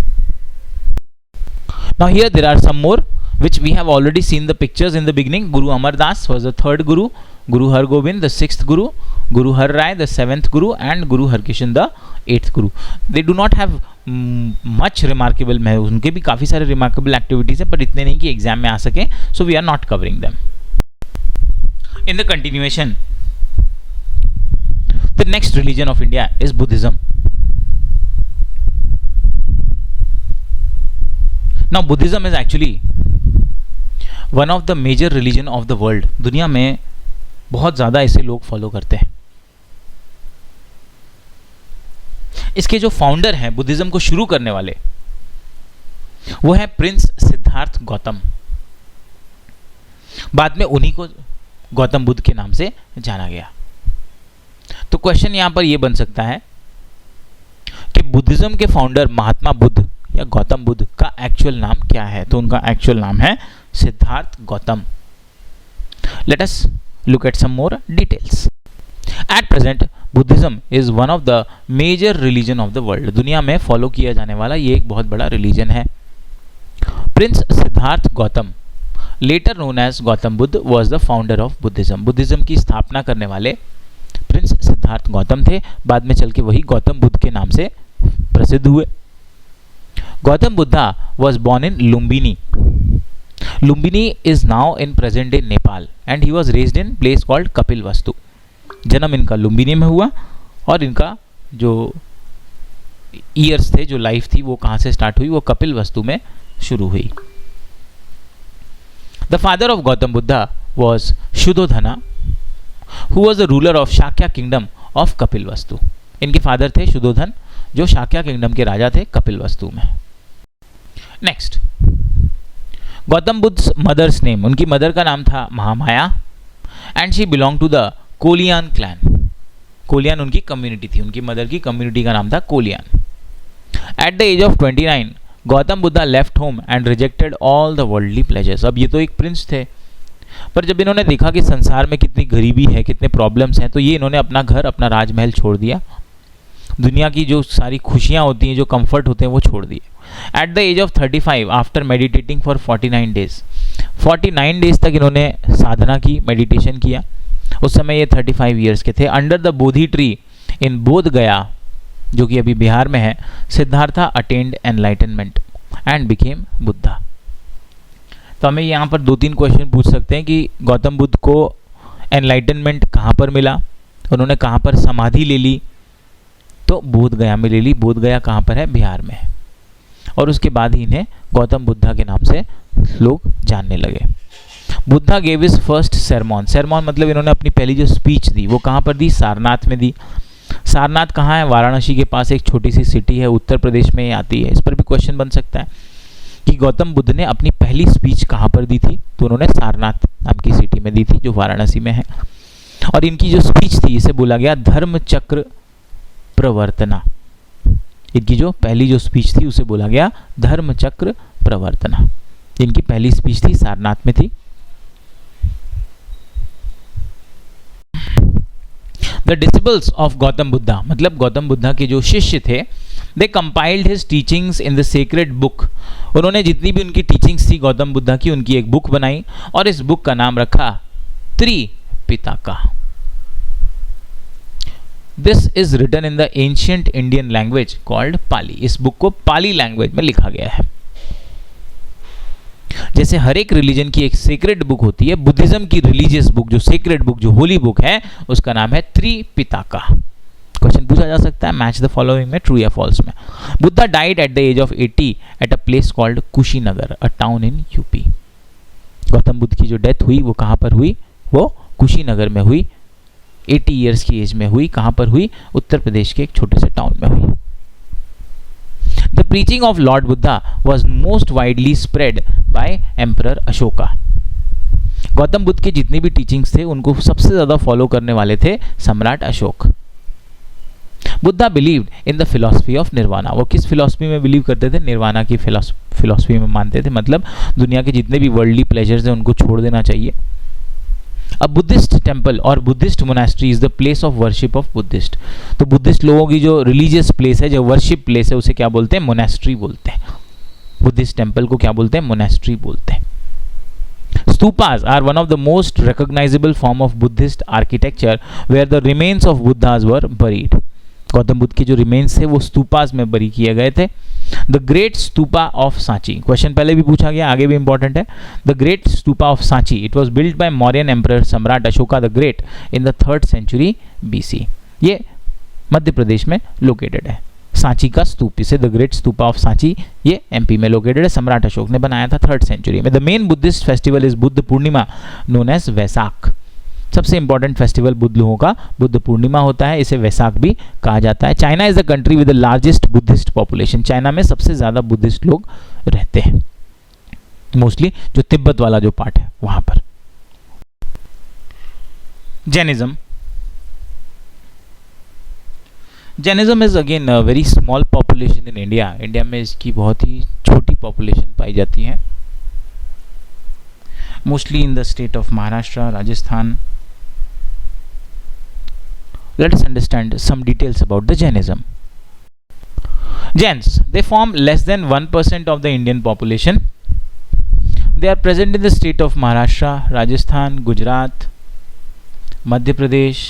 Now here there are some more which we have already seen the pictures in the beginning. Guru Amar Das was the 3rd Guru, Guru Har Gobind the 6th Guru, Guru Har Rai the 7th Guru and Guru Har Krishan the 8th Guru. They do not have much remarkable, मैं उनके भी काफ़ी सारे remarkable activities हैं पर इतने नहीं कि एग्जाम में आ सके, so we are not covering them. In the continuation, the next religion of India is Buddhism. Now Buddhism is actually one of the major religion of the world. दुनिया में बहुत ज़्यादा ऐसे लोग फॉलो करते हैं. इसके जो फाउंडर हैं, बुद्धिज्म को शुरू करने वाले, वो है प्रिंस सिद्धार्थ गौतम. बाद में उन्हीं को गौतम बुद्ध के नाम से जाना गया. तो क्वेश्चन यहां पर यह बन सकता है कि बुद्धिज्म के फाउंडर महात्मा बुद्ध या गौतम बुद्ध का एक्चुअल नाम क्या है. तो उनका एक्चुअल नाम है Siddhartha Gautam. Let us look at some more details. At present Buddhism is one of the major religion of the world. दुनिया में फॉलो किया जाने वाला ये एक बहुत बड़ा रिलीजन है. Prince Siddhartha Gautam, later known as Gautam Buddha, was the founder of Buddhism. Buddhism की स्थापना करने वाले प्रिंस सिद्धार्थ गौतम थे. बाद में चल के वही गौतम बुद्ध के नाम से प्रसिद्ध हुए. Gautam Buddha was born in Lumbini. Lumbini is now in present day Nepal and he was raised in place called Kapilvastu. जन्म इनका लुम्बिनी में हुआ और इनका जो ईयर्स थे, जो लाइफ थी, वो कहाँ से स्टार्ट हुई, वो कपिलवस्तु में शुरू हुई. The father of Gautam Buddha was Shuddhodhana, who was the ruler of Shakya kingdom of Kapilvastu. इनके फादर थे शुद्धोधन, जो शाक्या किंगडम के राजा थे कपिलवस्तु में. Next, Gautam Buddha mother's name, उनकी मदर का नाम था Mahamaya and she belong to the Koliyan clan. Koliyan उनकी कम्युनिटी थी, उनकी मदर की कम्युनिटी का नाम था Koliyan. At the age of 29 Gautam Buddha left home and rejected all the worldly pleasures. अब ये तो एक प्रिंस थे, पर जब इन्होंने देखा कि संसार में कितनी गरीबी है, कितने प्रॉब्लम्स हैं, तो ये इन्होंने अपना घर, अपना राजमहल छोड़ दिया. दुनिया की जो सारी खुशियाँ होती हैं, जो कंफर्ट होते हैं, वो छोड़ दिए. At the age of 35 after meditating for 49 days, 49 days तक इन्होंने साधना की, मेडिटेशन किया. उस समय ये 35 ईयर्स के थे. Under the Bodhi tree in बोध गया, जो कि अभी बिहार में है, Siddhartha attend enlightenment and became Buddha. तो हमें यहाँ पर 2-3 क्वेश्चन पूछ सकते हैं कि गौतम बुद्ध को एनलाइटनमेंट कहाँ पर मिला, उन्होंने कहाँ पर समाधि ले ली. तो बोध गया में ले ली. बोध गया कहाँ पर है, बिहार में. और उसके बाद ही इन्हें गौतम बुद्धा के नाम से लोग जानने लगे. Buddha gave his first sermon. Sermon मतलब इन्होंने अपनी पहली जो स्पीच दी वो कहाँ पर दी, सारनाथ में दी. सारनाथ कहाँ है, वाराणसी के पास एक छोटी सी सिटी है, उत्तर प्रदेश में आती है. इस पर भी क्वेश्चन बन सकता है कि गौतम बुद्ध ने अपनी पहली स्पीच कहाँ पर दी थी. तो उन्होंने सारनाथ नाम की सिटी में दी थी, जो वाराणसी में है. और इनकी जो स्पीच थी, इसे बोला गया धर्म चक्र प्रवर्तना. इनकी जो पहली जो स्पीच थी उसे बोला गया धर्म चक्र प्रवर्तना. इनकी पहली स्पीच थी, सारनाथ में थी. The disciples of Gautam Buddha, मतलब गौतम बुद्धा के जो शिष्य थे, they compiled his teachings in the sacred book. उन्होंने जितनी भी उनकी टीचिंग्स थी गौतम बुद्धा की, उनकी एक बुक बनाई और इस बुक का नाम रखा Tripitaka. This is written in the ancient Indian language called Pali. इस बुक को पाली लैंग्वेज में लिखा गया है. जैसे हर एक रिलीजन की एक सीक्रेट बुक होती है, बुद्धिज्म की रिलीजियस बुक, जो सीक्रेट बुक, जो होली बुक है, उसका नाम है त्रिपिटका. क्वेश्चन पूछा जा सकता है मैच द फॉलोइंग में ट्रू या फॉल्स में. Buddha died at the age of 80 at a place called Kushinagar, a town in UP. Gautam Buddha की जो डेथ हुई वो कहाँ पर हुई, वो कुशीनगर में हुई. 80 ईयर्स की एज में हुई. कहाँ पर हुई, उत्तर प्रदेश के एक छोटे से टाउन में हुई. The preaching of Lord Buddha was most widely spread by Emperor Ashoka. Gautam Buddha के जितनी भी टीचिंग्स थे उनको सबसे ज़्यादा फॉलो करने वाले थे Samrat Ashok. Buddha believed in the philosophy of Nirvana. वो किस फिलॉसफी में बिलीव करते थे, निर्वाणा की फिलॉसफी में मानते थे. मतलब दुनिया के जितने भी वर्ल्डली प्लेजर्स हैं उनको छोड़ देना चाहिए. अ बुद्धिस्ट टेम्पल और Buddhist monastery is the place of worship of Buddhist. तो बुद्धिस्ट लोगों की जो रिलीजियस प्लेस है, जो वर्शिप प्लेस है, उसे क्या बोलते हैं? मोनास्ट्री बोलते हैं। बुद्धिस्ट टेम्पल को क्या बोलते हैं? मोनास्ट्री बोलते हैं। Stupas are one of the most recognizable form of Buddhist architecture where the remains of Buddhas were buried. Gautam Buddha के जो रिमेन्स थे वो स्तूपास में बरी किए गए थे। The great stupa of Sanchi, question पहले भी पूछा गया, आगे भी इंपॉर्टेंट है। The great stupa of Sanchi, it was build by Mauryan emperor Samrat Ashoka the great in the 3rd century BC। ये मध्य प्रदेश में लोकेटेड है। सांची का स्तूप, इसे the great stupa of Sanchi, ये MP में लोकेटेड है। सम्राट अशोक ने बनाया था 3rd century में। The main Buddhist festival is Buddha Purnima known as Vaisakh. सबसे इंपॉर्टेंट फेस्टिवल बुद्ध लोगों का बुद्ध पूर्णिमा होता है, इसे वैसाख भी कहा जाता है। China is the country with the largest Buddhist population. China में सबसे ज्यादा बुद्धिस्ट लोग रहते हैं, मोस्टली जो तिब्बत वाला जो पार्ट है वहां पर। Jainism, Jainism is again a very small population in India. India में इसकी बहुत ही छोटी पॉपुलेशन पाई जाती है, mostly in the state of Maharashtra, Rajasthan. Let us understand some details about the Jainism. Jains, they form less than 1% of the Indian population. They are present in the state of Maharashtra, Rajasthan, Gujarat, Madhya Pradesh.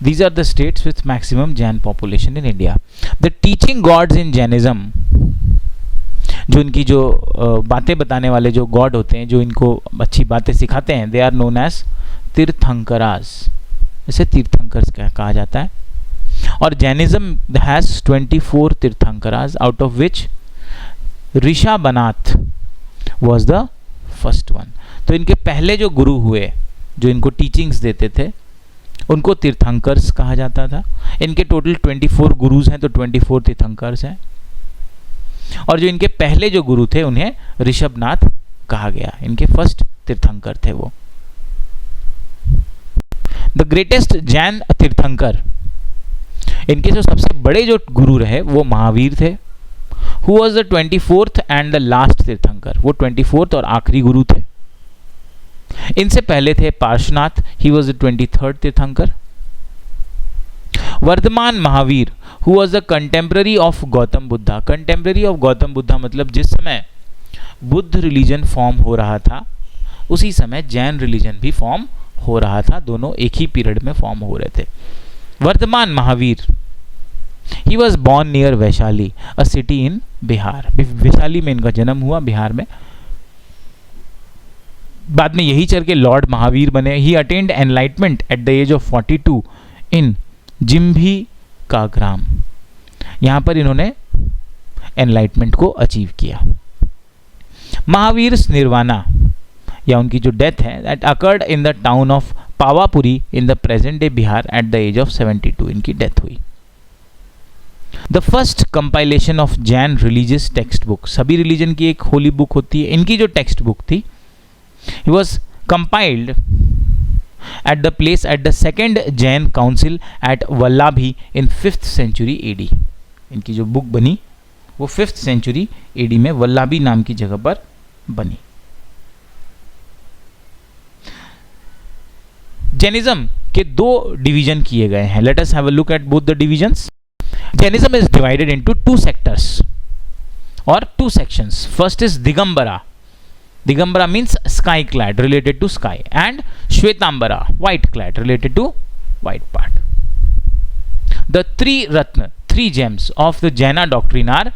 These are the states with maximum Jain population in India. The teaching gods in Jainism, जो इनकी जो बातें बताने वाले जो God होते हैं, जो इनको अच्छी बातें सिखाते हैं, they are known as Tirthankaras. इसे तीर्थंकर कहा जाता है। और Jainism has 24 Tirthankaras, out of which Rishabhanath was the first one. तो इनके पहले जो गुरु हुए, जो इनको टीचिंग्स देते थे, उनको तीर्थंकर्स कहा जाता था। इनके टोटल 24 गुरुज हैं, तो 24 तीर्थंकर्स हैं। और जो इनके पहले जो गुरु थे उन्हें ऋषभनाथ कहा गया, इनके फर्स्ट तीर्थंकर थे वो। द ग्रेटेस्ट जैन तीर्थंकर, इनके जो सबसे बड़े जो गुरु रहे वो महावीर थे। Who was the 24th and the last तीर्थंकर, वो 24th और आखिरी गुरु थे। इनसे पहले थे पार्श्वनाथ, ही was the 23rd Tirthankar. Vardhaman Mahavir, who was the contemporary of Gautam Buddha. Contemporary of Gautam Buddha मतलब जिस समय बुद्ध रिलीजन फॉर्म हो रहा था उसी समय जैन रिलीजन भी फॉर्म हो रहा था, दोनों एक ही पीरियड में फॉर्म हो रहे थे। Vardhaman Mahavir, he was born near Vaishali, a city in Bihar. Vaishali में इनका जन्म हुआ, बिहार में। बाद में यही चल के लॉर्ड महावीर बने। He attained enlightenment at the age of 42 in जिम्भी का ग्राम। यहां पर इन्होंने एनलाइटमेंट को अचीव किया। महावीर निर्वाणा या उनकी जो डेथ है, that occurred in the town of Pawapuri in the present day Bihar at the age of 72, इनकी डेथ हुई। The first compilation of Jain religious text book, सभी रिलीजन की एक होली बुक होती है, इनकी जो टेक्स्ट बुक थी, he was compiled at the place at the second Jain council at Vallabhi in 5th century AD। इनकी जो बुक बनी वो 5th century AD में वल्लाभी नाम की जगह पर बनी। जैनिज्म के दो डिवीजन किए गए हैं। Let us have a look at both the divisions. Jainism is divided into 2 sectors और 2 sections. First is Digambara. Digambara means sky clad, related to sky, and Shvetambara, white clad, related to white part. The 3 Ratna, 3 gems of the Jaina doctrine are,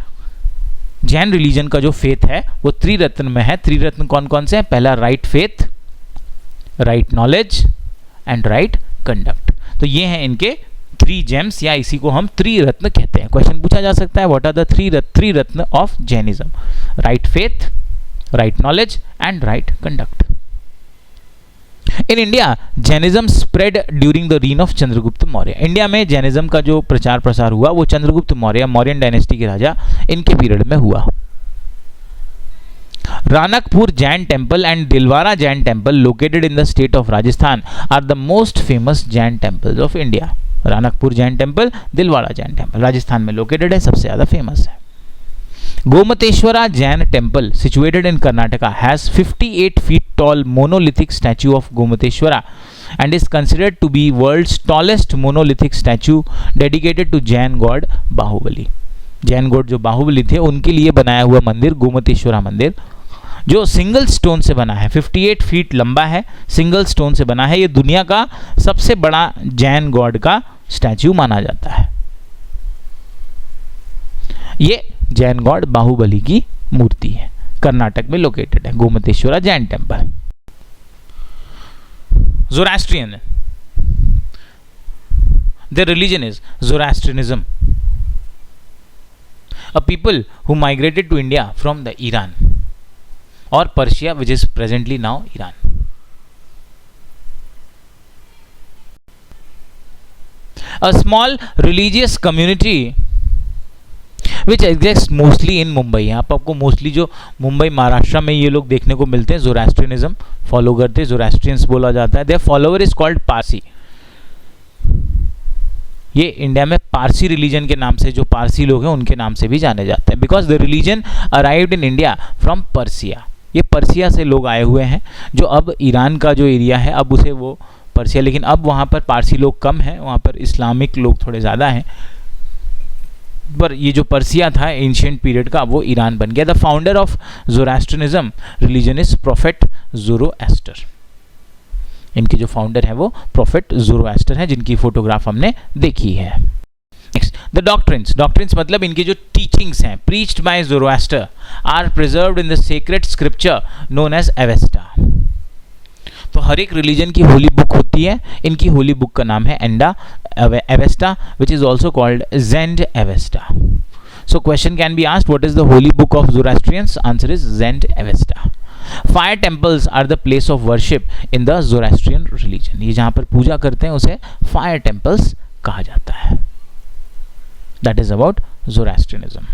Jain religion का जो faith है वो 3 रत्न में है। 3 रत्न कौन कौन से हैं? पहला right faith, right knowledge and right conduct. तो ये हैं इनके 3 जेम्स, या इसी को हम 3 रत्न कहते हैं। क्वेश्चन पूछा जा सकता है, what are the 3 ratna of Jainism? Right faith, right knowledge and right conduct. In India Jainism spread during the reign of Chandragupta Maurya. India में जैनिज्म का जो प्रचार प्रसार हुआ वो चंद्रगुप्त मौर्य, मौर्यन डायनेस्टी के राजा, इनके पीरियड में हुआ। Ranakpur Jain temple and Dilwara Jain temple located in the state of Rajasthan are the most famous Jain temples of India. Ranakpur Jain temple, Dilwara Jain temple Rajasthan में लोकेटेड है, सबसे ज्यादा फेमस है। Gomateshwara Jain temple situated in Karnataka has 58 feet tall monolithic statue of Gomateshwara and is considered to be world's tallest monolithic statue dedicated to Jain god Bahubali. Jain God जो बाहुबली थे उनके लिए बनाया हुआ मंदिर गोमतेश्वरा मंदिर, जो सिंगल स्टोन से बना है, 58 फीट लंबा है, सिंगल स्टोन से बना है। ये दुनिया का सबसे बड़ा जैन गॉड का स्टैच्यू माना जाता है। ये जैन गॉड बाहुबली की मूर्ति है, कर्नाटक में लोकेटेड है, Gomateshwara Jain temple. Zoroastrian, their religion is Zoroastrianism, a people who migrated to India from the Iran or Persia, which is presently now Iran. A small religious community which exists mostly in Mumbai. यहाँ पर आपको mostly जो मुंबई महाराष्ट्र में ये लोग देखने को मिलते हैं, ज़ोरास्ट्रियनिज्म फॉलो करते हैं, ज़ोरास्ट्रियंस बोला जाता है। Their follower is called Parsi. ये इंडिया में पारसी रिलीजन के नाम से, जो पारसी लोग हैं उनके नाम से भी जाने जाते हैं, because the religion arrived in India from Persia. ये पर्सिया से लोग आए हुए हैं, जो अब ईरान का जो एरिया है अब उसे वो पर्सिया, लेकिन अब वहाँ पर पारसी लोग कम हैं, वहाँ पर इस्लामिक लोग थोड़े ज़्यादा हैं, पर ये जो पर्सिया था एंशिएंट पीरियड का वो ईरान बन गया। The founder of Zoroastrianism religion is prophet Zoroaster. इनके जो फाउंडर है वो प्रोफेट ज़ोरोएस्टर है, जिनकी फोटोग्राफ हमने देखी है। Next, the doctrines. डॉक्ट्रिन्स मतलब इनकी जो टीचिंग्स हैं, preached by Zoroaster are preserved in the sacred scripture known as Avesta. तो हर एक रिलीजन की होली बुक होती है, इनकी होली बुक का नाम है Enda Avesta, which is also called Zend Avesta. So question can be asked, what is the holy book of Zoroastrians? Answer is Zend Avesta. Fire temples are the place of worship in the Zoroastrian religion. ये जहाँ पर पूजा करते हैं उसे fire temples कहा जाता है. That is about Zoroastrianism.